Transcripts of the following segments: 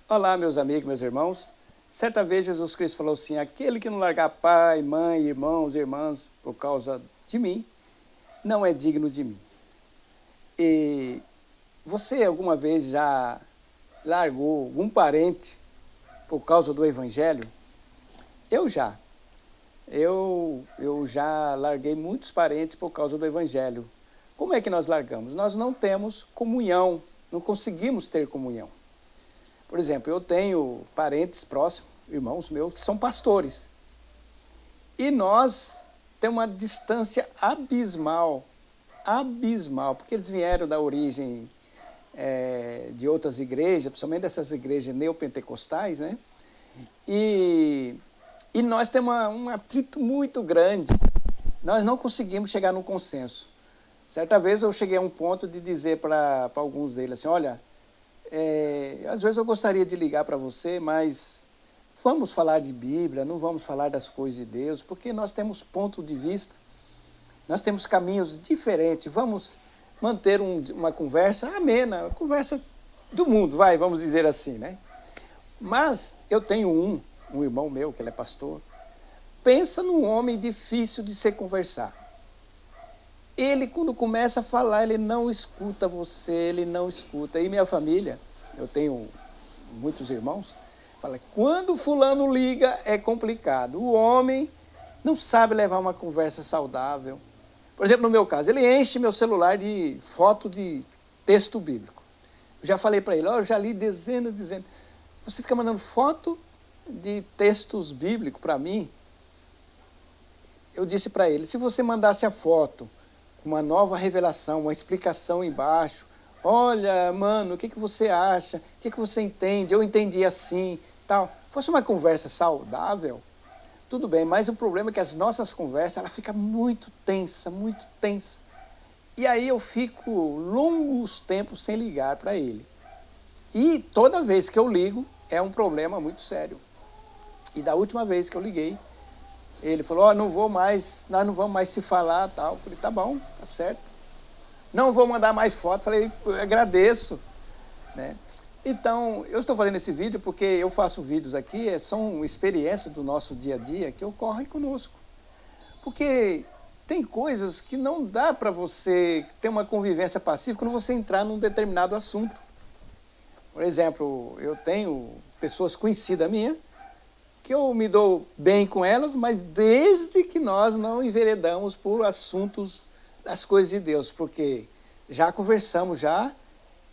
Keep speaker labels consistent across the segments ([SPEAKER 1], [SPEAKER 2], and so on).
[SPEAKER 1] Olá, meus amigos, meus irmãos. Certa vez Jesus Cristo falou assim: aquele que não largar pai, mãe, irmãos, irmãs, por causa de mim, não é digno de mim. E você alguma vez já largou algum parente por causa do Evangelho? Eu já. Eu já larguei muitos parentes por causa do Evangelho. Como é que nós largamos? Nós não temos comunhão, não conseguimos ter comunhão. Por exemplo, eu tenho parentes próximos, irmãos meus, que são pastores. E nós temos uma distância abismal, porque eles vieram da origem de outras igrejas, principalmente dessas igrejas neopentecostais, né? E nós temos um atrito muito grande. Nós não conseguimos chegar num consenso. Certa vez eu cheguei a um ponto de dizer para alguns deles assim: olha, às vezes eu gostaria de ligar para você, mas vamos falar de Bíblia, não vamos falar das coisas de Deus, porque nós temos ponto de vista, nós temos caminhos diferentes. Vamos manter uma conversa amena, uma conversa do mundo, vamos dizer assim, né? Mas eu tenho um irmão meu, que ele é pastor. Pensa num homem difícil de se conversar. Ele, quando começa a falar, ele não escuta você, ele não escuta. E minha família, eu tenho muitos irmãos, fala: quando fulano liga é complicado. O homem não sabe levar uma conversa saudável. Por exemplo, no meu caso, ele enche meu celular de foto de texto bíblico. Eu já falei para ele: eu já li dezenas, você fica mandando foto de textos bíblicos para mim? Eu disse para ele: se você mandasse a foto com uma nova revelação, uma explicação embaixo, olha, mano, o que você acha? O que você entende? Eu entendi assim, tal. Fosse uma conversa saudável, tudo bem, mas o problema é que as nossas conversas, ela fica muito tensa, muito tensa. E aí eu fico longos tempos sem ligar para ele. E toda vez que eu ligo, é um problema muito sério. E da última vez que eu liguei, ele falou: não vou mais, nós não vamos mais se falar, tal. Eu falei: tá bom, tá certo. Não vou mandar mais foto. Falei: agradeço, né? Então, eu estou fazendo esse vídeo porque eu faço vídeos aqui, são experiências do nosso dia a dia que ocorrem conosco. Porque tem coisas que não dá para você ter uma convivência pacífica quando você entrar num determinado assunto. Por exemplo, eu tenho pessoas conhecidas minhas, que eu me dou bem com elas, mas desde que nós não enveredamos por assuntos das coisas de Deus, porque já conversamos já,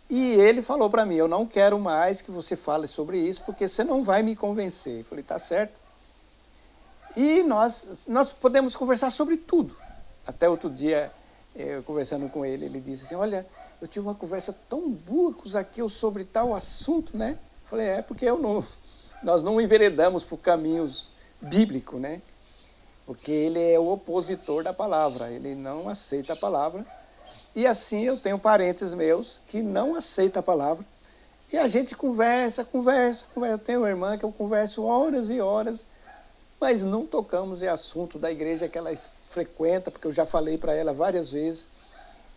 [SPEAKER 1] e ele falou para mim: eu não quero mais que você fale sobre isso, porque você não vai me convencer. Eu falei: tá certo. E nós podemos conversar sobre tudo. Até outro dia, eu conversando com ele, ele disse assim: olha, eu tive uma conversa tão boa com o Zaqueu sobre tal assunto, né? Eu falei: porque nós não enveredamos por caminhos bíblicos, né? Porque ele é o opositor da palavra, ele não aceita a palavra. E assim eu tenho parentes meus que não aceitam a palavra. E a gente conversa. Eu tenho uma irmã que eu converso horas e horas, mas não tocamos em assunto da igreja que ela frequenta, porque eu já falei para ela várias vezes.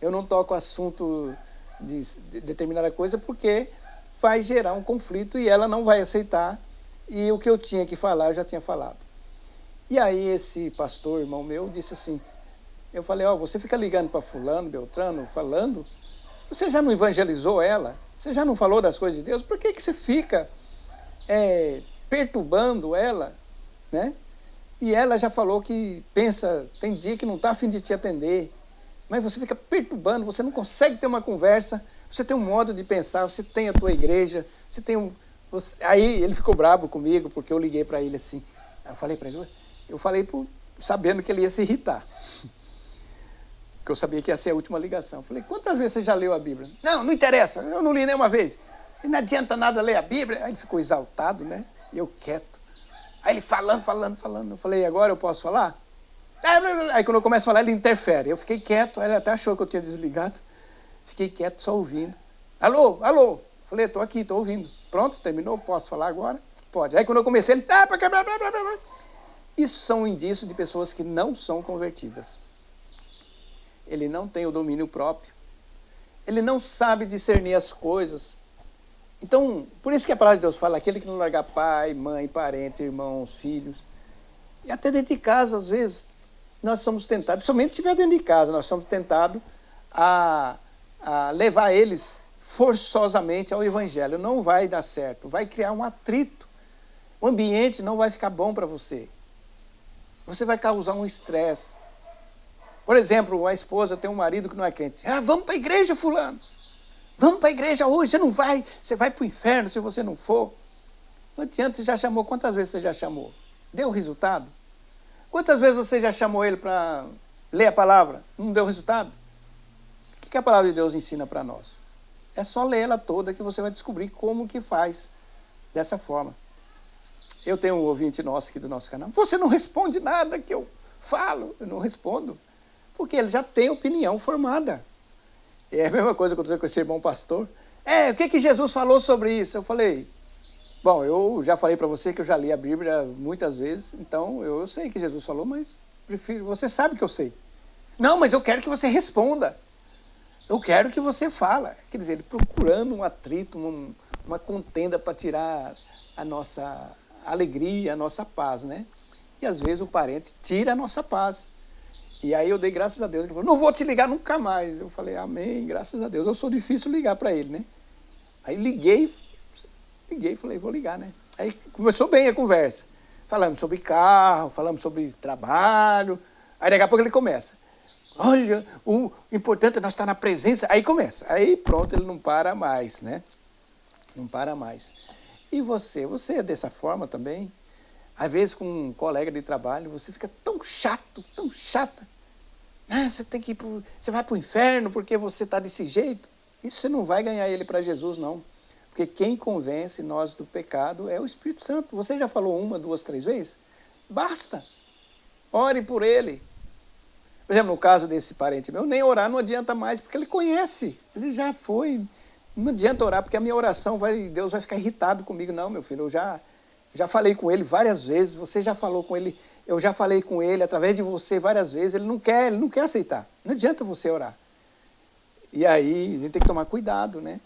[SPEAKER 1] Eu não toco assunto de determinada coisa porque vai gerar um conflito e ela não vai aceitar. E o que eu tinha que falar, eu já tinha falado. E aí esse pastor, irmão meu, disse assim, eu falei: você fica ligando para fulano, beltrano, falando, você já não evangelizou ela? Você já não falou das coisas de Deus? Por que você fica perturbando ela, né? E ela já falou que pensa, tem dia que não está a fim de te atender, mas você fica perturbando, você não consegue ter uma conversa, você tem um modo de pensar, você tem a tua igreja, você tem um... Aí ele ficou bravo comigo, porque eu liguei para ele assim, eu falei sabendo que ele ia se irritar, porque eu sabia que ia ser a última ligação. Eu falei: quantas vezes você já leu a Bíblia? Não interessa, eu não li nenhuma vez. E não adianta nada ler a Bíblia. Aí ele ficou exaltado, né? E eu quieto. Aí ele falando. Eu falei: agora eu posso falar? Aí quando eu começo a falar, ele interfere. Eu fiquei quieto, ele até achou que eu tinha desligado. Fiquei quieto, só ouvindo. Alô? Falei: estou aqui, estou ouvindo. Pronto, terminou, posso falar agora? Pode. Aí quando eu comecei, ele... Isso são indícios de pessoas que não são convertidas. Ele não tem o domínio próprio. Ele não sabe discernir as coisas. Então, por isso que a palavra de Deus fala, aquele que não largar pai, mãe, parente, irmãos, filhos, e até dentro de casa, às vezes, nós somos tentados, principalmente se estiver dentro de casa, nós somos tentados a, a levar eles forçosamente ao evangelho. Não vai dar certo, vai criar um atrito. O ambiente não vai ficar bom para você. Você vai causar um estresse. Por exemplo, a esposa tem um marido que não é crente. Ah, vamos para a igreja, fulano. Vamos para a igreja hoje, você não vai, você vai para o inferno se você não for. Não adianta, você já chamou, quantas vezes você já chamou? Deu resultado? Quantas vezes você já chamou ele para ler a palavra? Não deu resultado? O que a palavra de Deus ensina para nós? É só ler ela toda que você vai descobrir como que faz dessa forma. Eu tenho um ouvinte nosso aqui do nosso canal. Você não responde nada que eu falo. Eu não respondo. Porque ele já tem opinião formada. É a mesma coisa que aconteceu com esse irmão pastor. O que Jesus falou sobre isso? Eu falei, bom, eu já falei para você que eu já li a Bíblia muitas vezes, então eu sei que Jesus falou, mas prefiro, você sabe que eu sei. Não, mas eu quero que você responda. Eu quero que você fala. Quer dizer, ele procurando um atrito, uma contenda para tirar a nossa alegria, a nossa paz, né? E às vezes o parente tira a nossa paz. E aí eu dei graças a Deus. Ele falou, não vou te ligar nunca mais. Eu falei, amém, graças a Deus. Eu sou difícil ligar para ele, né? Aí liguei e falei, vou ligar, né? Aí começou bem a conversa. Falamos sobre carro, falamos sobre trabalho. Aí daqui a pouco ele começa. Olha, o importante é nós estar na presença. Aí começa. Aí pronto, ele não para mais, né? Não para mais. E você? Você é dessa forma também? Às vezes com um colega de trabalho, você fica tão chato, tão chata. Ah, você tem que você vai para o inferno porque você está desse jeito. Isso você não vai ganhar ele para Jesus, não. Porque quem convence nós do pecado é o Espírito Santo. Você já falou 1, 2, 3 vezes? Basta. Ore por ele. Por exemplo, no caso desse parente meu, nem orar não adianta mais, porque ele conhece. Ele já foi. Não adianta orar, porque a minha oração Deus vai ficar irritado comigo. Não, meu filho, eu já falei com ele várias vezes, você já falou com ele, eu já falei com ele através de você várias vezes, ele não quer aceitar. Não adianta você orar. E aí a gente tem que tomar cuidado, né?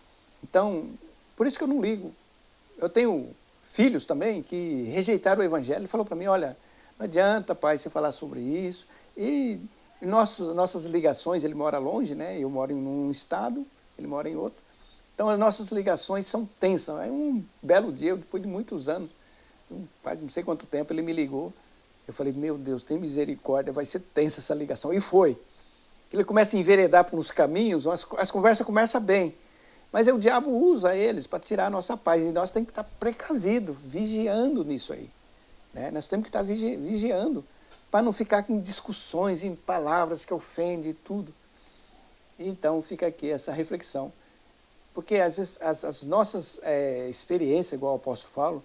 [SPEAKER 1] Então, por isso que eu não ligo. Eu tenho filhos também que rejeitaram o evangelho e falou para mim, olha, não adianta, pai, você falar sobre isso. E nossas ligações, ele mora longe, né? Eu moro em um estado, ele mora em outro. Então as nossas ligações são tensas. Aí um belo dia, depois de muitos anos, faz não sei quanto tempo, ele me ligou. Eu falei, meu Deus, tem misericórdia, vai ser tensa essa ligação. E foi. Ele começa a enveredar por uns caminhos, as conversas começam bem. Mas o diabo usa eles para tirar a nossa paz. E nós temos que estar precavidos, vigiando nisso aí. Né? Nós temos que estar vigiando para não ficar em discussões, em palavras que ofendem e tudo. Então fica aqui essa reflexão. Porque às vezes as nossas experiências, igual o apóstolo fala,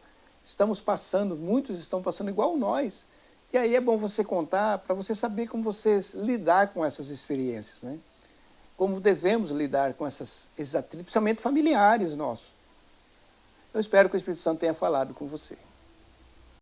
[SPEAKER 1] muitos estão passando igual nós. E aí é bom você contar para você saber como você lidar com essas experiências, né? Como devemos lidar com esses atritos, principalmente familiares nossos. Eu espero que o Espírito Santo tenha falado com você.